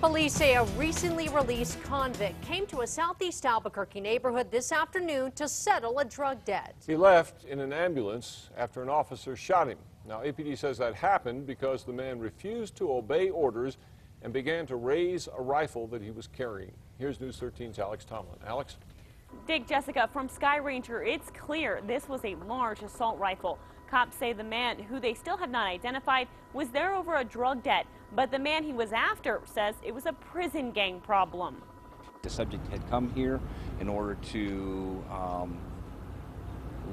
Police say a recently released convict came to a southeast Albuquerque neighborhood this afternoon to settle a drug debt. He left in an ambulance after an officer shot him. Now, APD says that happened because the man refused to obey orders and began to raise a rifle that he was carrying. Here's News 13's Alex Tomlin. Alex? Dick, Jessica, from Sky Ranger, it's clear this was a large assault rifle. Cops say the man, who they still have not identified, was there over a drug debt, but the man he was after says it was a prison gang problem. The subject had come here in order to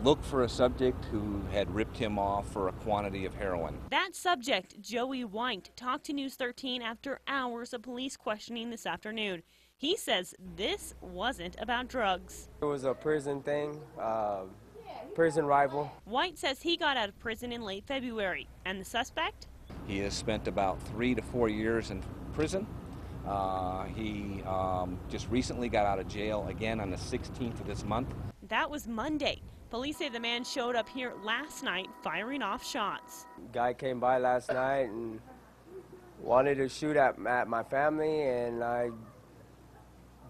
look for a subject who had ripped him off for a quantity of heroin. That subject, Joey White, talked to News 13 after hours of police questioning this afternoon. He says this wasn't about drugs. It was a prison thing, prison rival. White says he got out of prison in late February. And the suspect? He has spent about 3 to 4 years in prison. He just recently got out of jail again on the 16th of this month. That was Monday. Police say the man showed up here last night firing off shots. Guy came by last night and wanted to shoot at my family, and I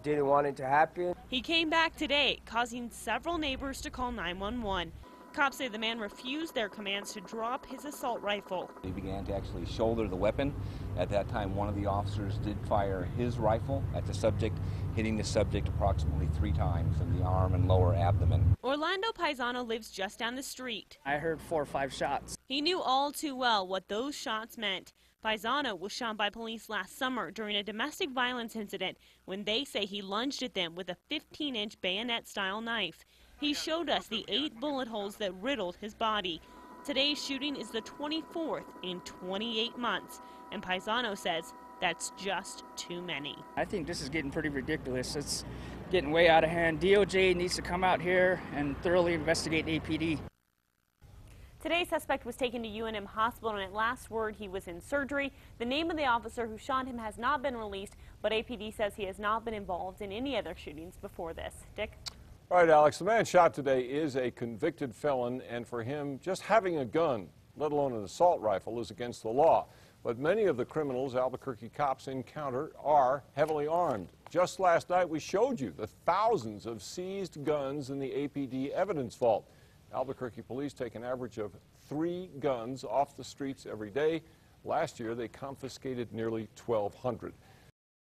didn't want it to happen. He came back today, causing several neighbors to call 911. Cops say the man refused their commands to drop his assault rifle. He began to actually shoulder the weapon. At that time, one of the officers did fire his rifle at the subject, hitting the subject approximately 3 times in the arm and lower abdomen. Orlando Paisano lives just down the street. I heard 4 or 5 shots. He knew all too well what those shots meant. Paisano was shot by police last summer during a domestic violence incident when they say he lunged at them with a 15-inch bayonet-style knife. He showed us the 8 bullet holes that riddled his body. Today's shooting is the 24th in 28 months, and Paisano says that's just too many. I think this is getting pretty ridiculous. It's getting way out of hand. DOJ needs to come out here and thoroughly investigate APD. Today's suspect was taken to UNM Hospital, and at last word he was in surgery. The name of the officer who shot him has not been released, but APD says he has not been involved in any other shootings before this. Dick? All right, Alex, the man shot today is a convicted felon, and for him, just having a gun, let alone an assault rifle, is against the law. But many of the criminals Albuquerque cops encounter are heavily armed. Just last night, we showed you the thousands of seized guns in the APD evidence vault. Albuquerque police take an average of 3 guns off the streets every day. Last year, they confiscated nearly 1,200.